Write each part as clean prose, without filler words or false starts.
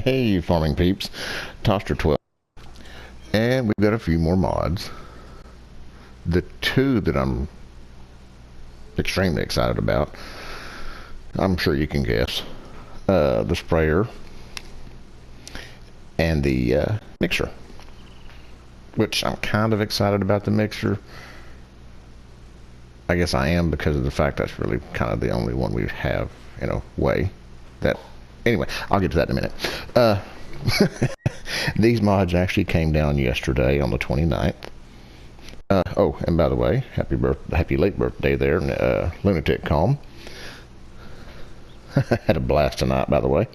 Hey, you farming peeps. Toaster 12. And we've got a few more mods. The two that I'm extremely excited about, I'm sure you can guess. The sprayer and the mixer. Which I'm kind of excited about the mixer. I guess I am because of the fact that's really kind of the only one we have in a way. Anyway, I'll get to that in a minute. These mods actually came down yesterday on the 29th. Oh, and by the way, happy late birthday there, Lunatic Calm. Had a blast tonight, by the way.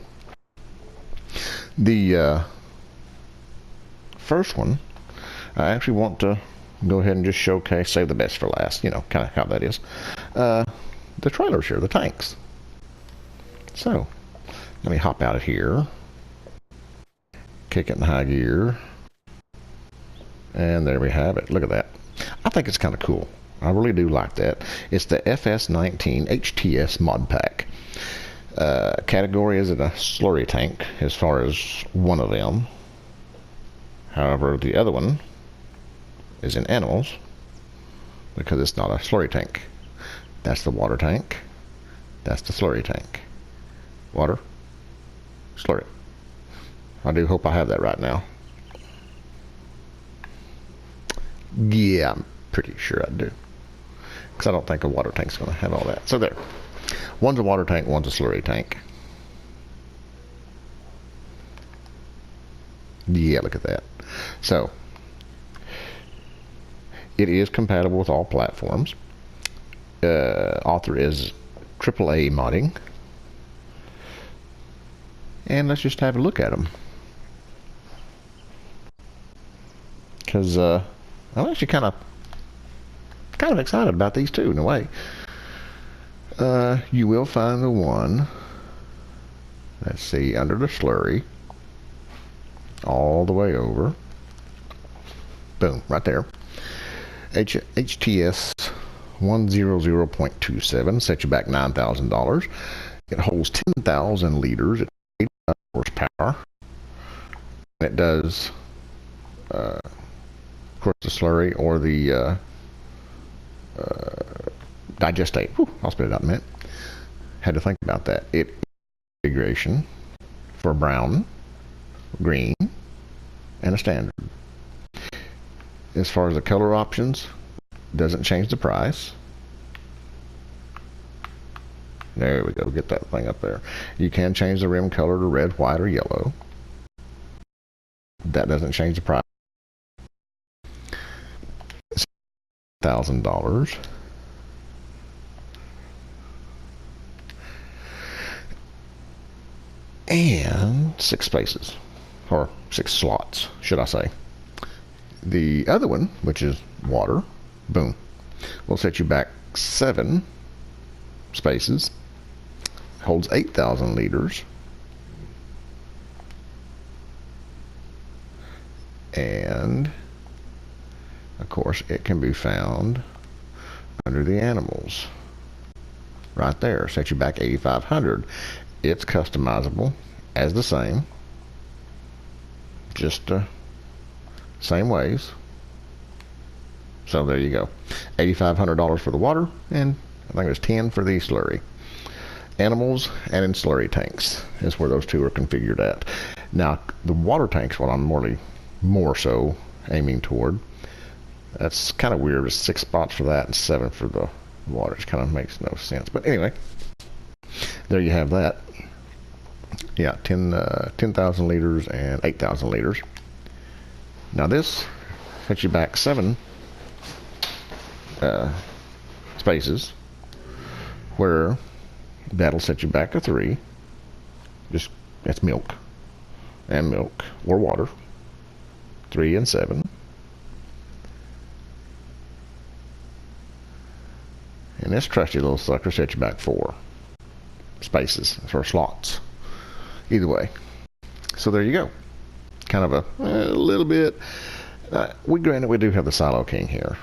The first one, I actually want to go ahead and just showcase, save the best for last, you know, kind of how that is. The trailers here, the tanks. So, let me hop out of here, kick it in high gear, and there we have it. Look at that. I think it's kind of cool. I really do like that. It's the FS19 HTS Modpack. Category is in a Slurry Tank as far as one of them. However, the other one is in animals because it's not a Slurry Tank. That's the water tank. That's the Slurry Tank. Water, slurry. I do hope I have that right now. Yeah, I'm pretty sure I do. Because I don't think a water tank's going to have all that. So there. One's a water tank, one's a slurry tank. Yeah, look at that. So, it is compatible with all platforms. Author is AAA modding. And let's just have a look at them. Because I'm actually kind of excited about these two in a way. You will find the one, let's see, under the slurry, all the way over. Boom, right there. HTS 100.27, set you back $9,000. It holds 10,000 liters. 85 horsepower. It does, of course, the slurry or the digestate. Whew, I'll spit it out in a minute. Had to think about that. It is configuration for brown, green, and a standard. As far as the color options, doesn't change the price. There we go, get that thing up there. You can change the rim color to red, white, or yellow. That doesn't change the price. $1,000. And 6 spaces, or 6 slots, should I say. The other one, which is water, boom, will set you back 7 spaces. Holds 8,000 liters. And, of course, it can be found under the animals. Right there, set you back 8,500. It's customizable as the same. Just same ways. So there you go. $8,500 for the water, and I think it was $10 for the slurry. Animals and in slurry tanks is where those two are configured at. Now, the water tank's what I'm more so aiming toward. That's kind of weird. There's 6 spots for that and 7 for the water. It kind of makes no sense. But anyway, there you have that. Yeah, 10,000 liters and 8,000 liters. Now this sets you back 7 spaces, where that'll set you back to 3. Just, that's milk and milk or water. 3 and 7. And this trusty little sucker sets you back 4 spaces for slots. Either way. So there you go. Kind of a little bit. Granted, we do have the Siloking here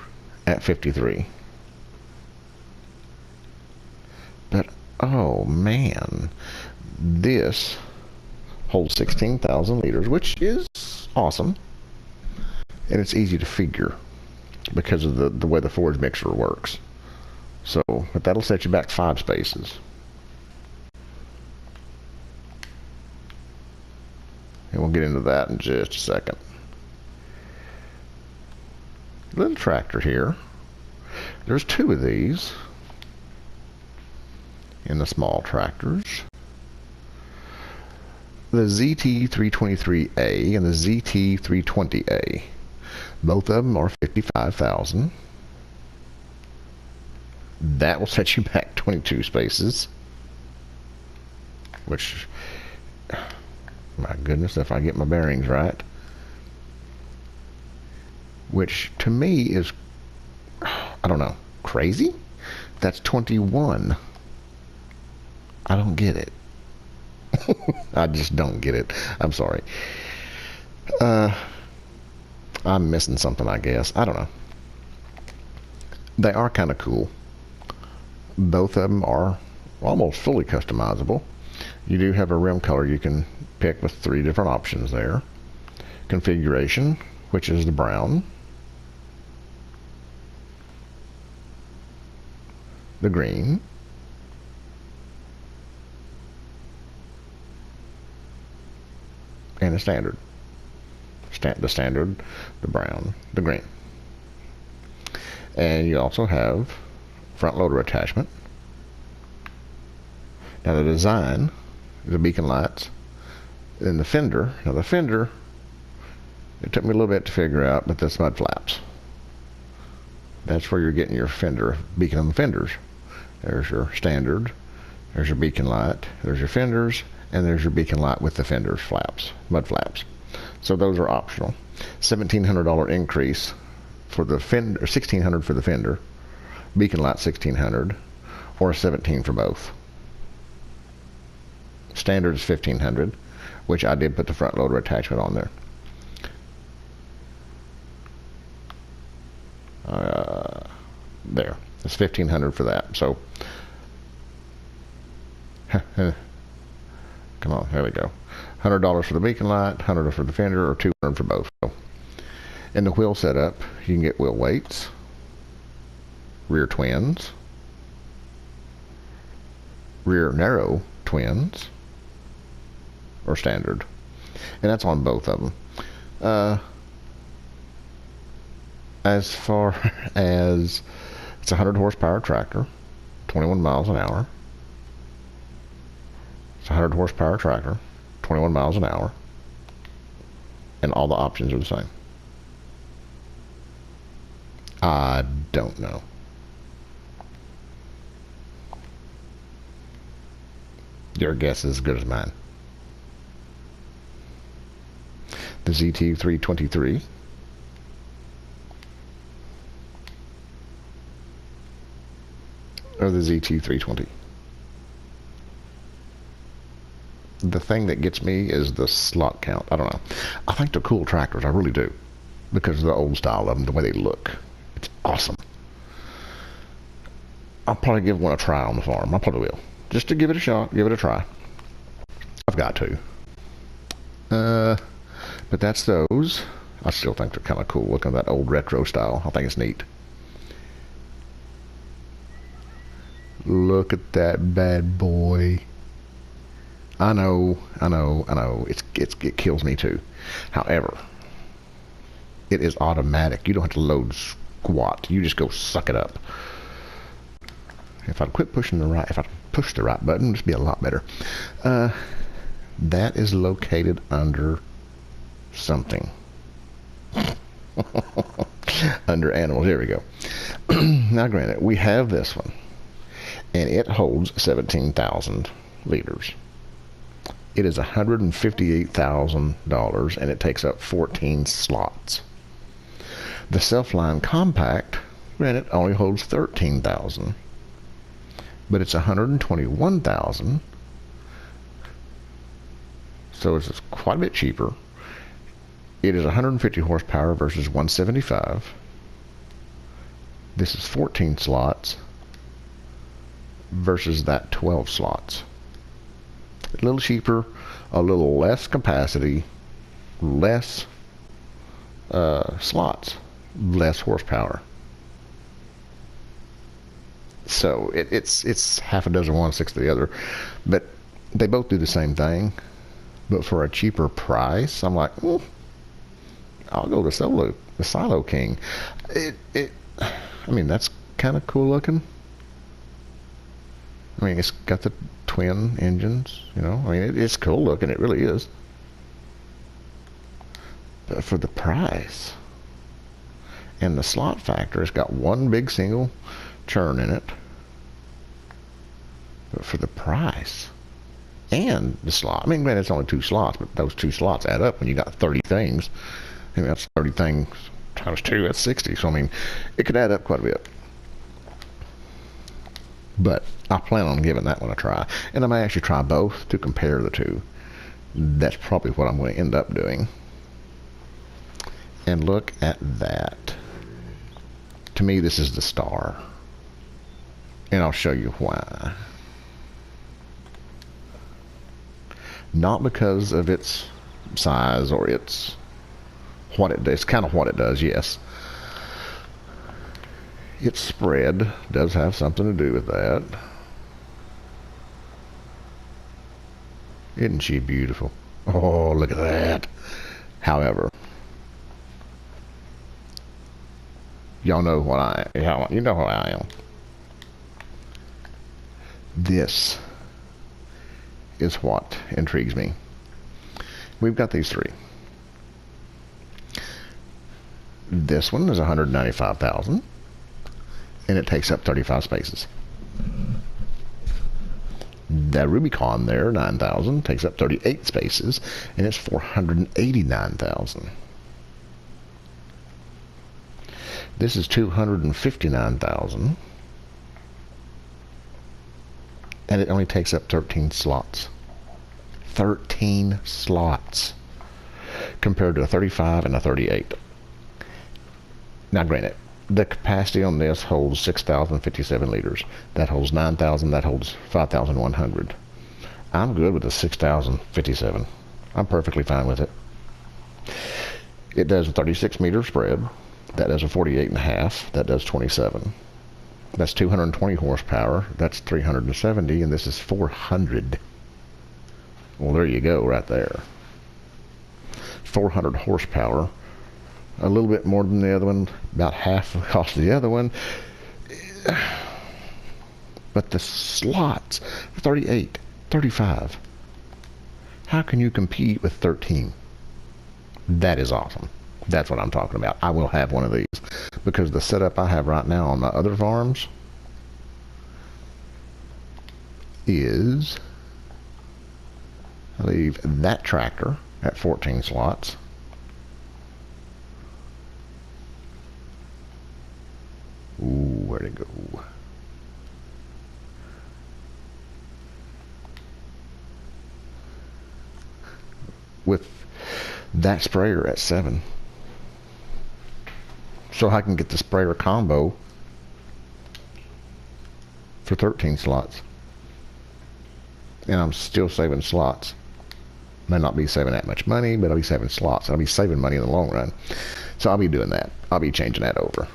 at 53. But oh man, this Holds 16,000 liters, which is awesome. And it's easy to figure because of the way the forage mixer works. So, but that'll set you back 5 spaces. And we'll get into that in just a second. Little tractor here. There's 2 of these in the small tractors. The ZT323A and the ZT320A. Both of them are 55,000. That will set you back 22 spaces. Which, my goodness, if I get my bearings right. Which to me is, I don't know, crazy? That's 21. I don't get it. I just don't get it. I'm sorry. I'm missing something, I guess. I don't know. They are kind of cool. Both of them are almost fully customizable. You do have a rim color you can pick with 3 different options there. Configuration, which is the brown, the green, and the standard. The standard, the brown, the green. And you also have front loader attachment. Now the design, the beacon lights, and the fender. Now the fender, it took me a little bit to figure out, but that's mud flaps. That's where you're getting your fender, beacon on the fenders. There's your standard, there's your beacon light, there's your fenders, and there's your beacon light with the fenders flaps, mud flaps. So those are optional. $1,700 increase for the fender, $1,600 for the fender, beacon light $1,600, or $1,700 for both. Standard is $1,500, which I did put the front loader attachment on there. There, it's $1,500 for that. So, come on, there we go. $100 for the beacon light, $100 for the fender, or $200 for both. So, in the wheel setup, you can get wheel weights, rear twins, rear narrow twins, or standard, and that's on both of them. As far as, it's a 100 horsepower tractor, 21 miles an hour. It's a 100 horsepower tractor, 21 miles an hour, and all the options are the same. I don't know. Your guess is as good as mine. The ZT323. Or the ZT320. The thing that gets me is the slot count. I don't know. I think they're cool tractors. I really do. Because of the old style of them, the way they look. It's awesome. I'll probably give one a try on the farm. I probably will. Just to give it a shot. Give it a try. I've got to. But that's those. I still think they're kind of cool. Look at that old retro style. I think it's neat. Look at that bad boy. I know. It kills me too. However, it is automatic. You don't have to load squat. You just go suck it up. If I'd quit pushing the right, if I push the right button, it'd be a lot better. That is located under something. Under animals. Here we go. Now, granted, we have this one. And it holds 17,000 liters. It is $158,000 and it takes up 14 slots. The SelfLine Compact, granted, only holds 13,000, but it's 121,000, so it's quite a bit cheaper. It is 150 horsepower versus 175. This is 14 slots versus that 12 slots. A little cheaper, a little less capacity, less slots, less horsepower. So it's half a dozen one, sixth of the other, but they both do the same thing. But for a cheaper price, I'm like, I'll go to the Silo King. I mean, that's kind of cool looking. I mean, it's got the twin engines, you know. I mean, it's cool looking. It really is. But for the price and the slot factor, it's got one big single churn in it. But for the price and the slot, I mean, granted, it's only 2 slots, but those 2 slots add up when you got 30 things. I mean, that's 30 things times 2, that's 60. So, I mean, it could add up quite a bit. But I plan on giving that one a try. And I may actually try both to compare the two. That's probably what I'm going to end up doing. And look at that. To me, this is the star. And I'll show you why. Not because of its size or its what it does. It's kind of what it does, yes. Its spread does have something to do with that. Isn't she beautiful? Oh, look at that. However, y'all know what you know how I am. This is what intrigues me. We've got these 3. This one is 195,000, and it takes up 35 spaces. That Rubicon there, 9,000, takes up 38 spaces, and it's 489,000. This is 259,000. And it only takes up 13 slots. 13 slots. Compared to a 35 and a 38. Now granted, the capacity on this holds 6,057 liters. That holds 9,000, that holds 5,100. I'm good with the 6,057. I'm perfectly fine with it. It does a 36 meter spread. That does a 48.5. That does 27. That's 220 horsepower. That's 370, and this is 400. Well, there you go, right there. 400 horsepower. A little bit more than the other one. About half the cost of the other one. But the slots, 38, 35. How can you compete with 13? That is awesome. That's what I'm talking about. I will have one of these. Because the setup I have right now on my other farms is, I leave that tractor at 14 slots. Ooh, where'd it go? With that sprayer at 7. So I can get the sprayer combo for 13 slots. And I'm still saving slots. May not be saving that much money, but I'll be saving slots. I'll be saving money in the long run. So I'll be doing that. I'll be changing that over.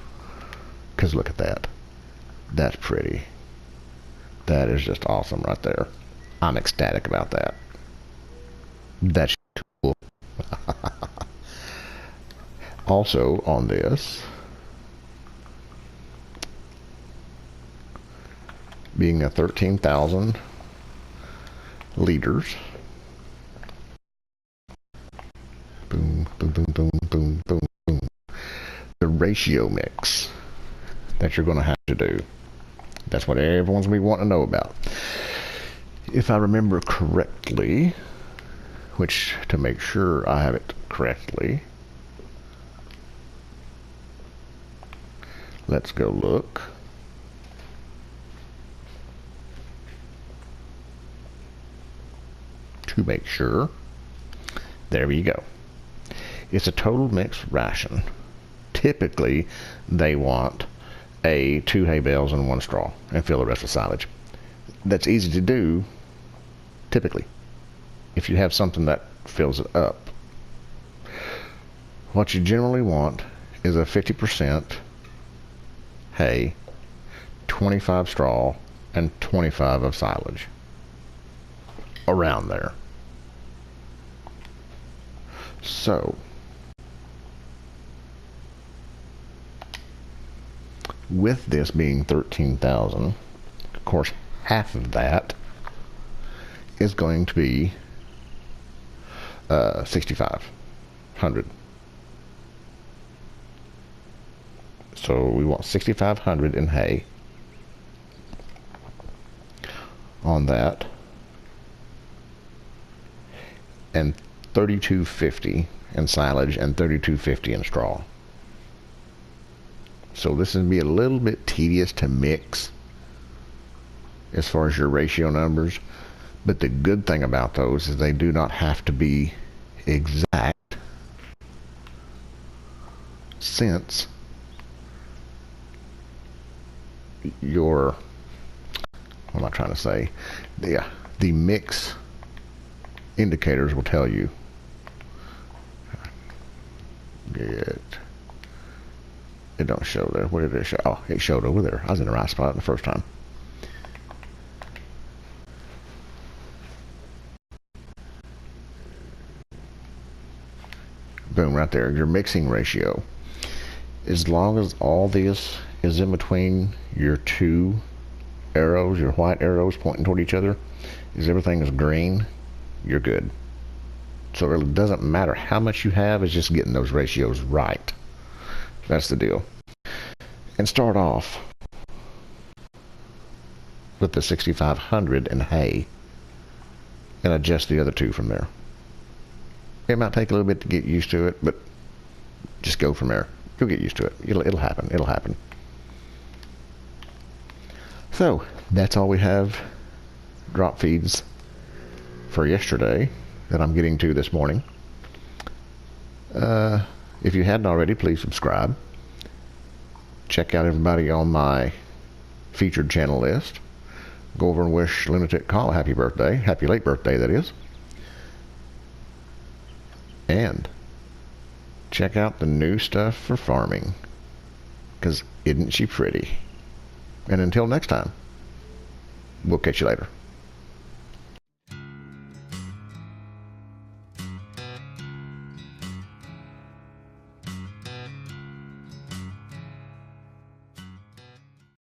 Because look at that. That's pretty. That is just awesome right there. I'm ecstatic about that. That's cool. Also on this, being a 13,000 liters, boom, boom, boom, boom, boom, boom, boom, the ratio mix that you're going to have to do. That's what everyone's going to be wanting to know about. If I remember correctly, which to make sure I have it correctly, let's go look. To make sure. There you go. It's a total mixed ration. Typically, they want 2 hay bales and 1 straw and fill the rest with silage. That's easy to do, typically. if you have something that fills it up. What you generally want is a 50% hay, 25 straw, and 25 of silage. Around there. So, with this being 13,000, of course, half of that is going to be 6,500. So we want 6,500 in hay on that, and 3,250 in silage, and 3,250 in straw. So this is going to be a little bit tedious to mix as far as your ratio numbers, but the good thing about those is they do not have to be exact, since your, what am I trying to say, the mix indicators will tell you. It don't show there. Where did it show? Oh, it showed over there. I was in the right spot the first time. Boom, right there. Your mixing ratio. As long as all this is in between your two arrows, your white arrows pointing toward each other, as everything is green, you're good. So it doesn't matter how much you have, it's just getting those ratios right. That's the deal. And start off with the 6,500 in hay and adjust the other two from there. It might take a little bit to get used to it, but just go from there. You'll get used to it. It'll happen. It'll happen. So that's all we have drop feeds for yesterday that I'm getting to this morning. If you hadn't already, please subscribe. Check out everybody on my featured channel list. Go over and wish Lunatic Call a happy birthday. Happy late birthday, that is. And check out the new stuff for farming, because isn't she pretty? And until next time, we'll catch you later.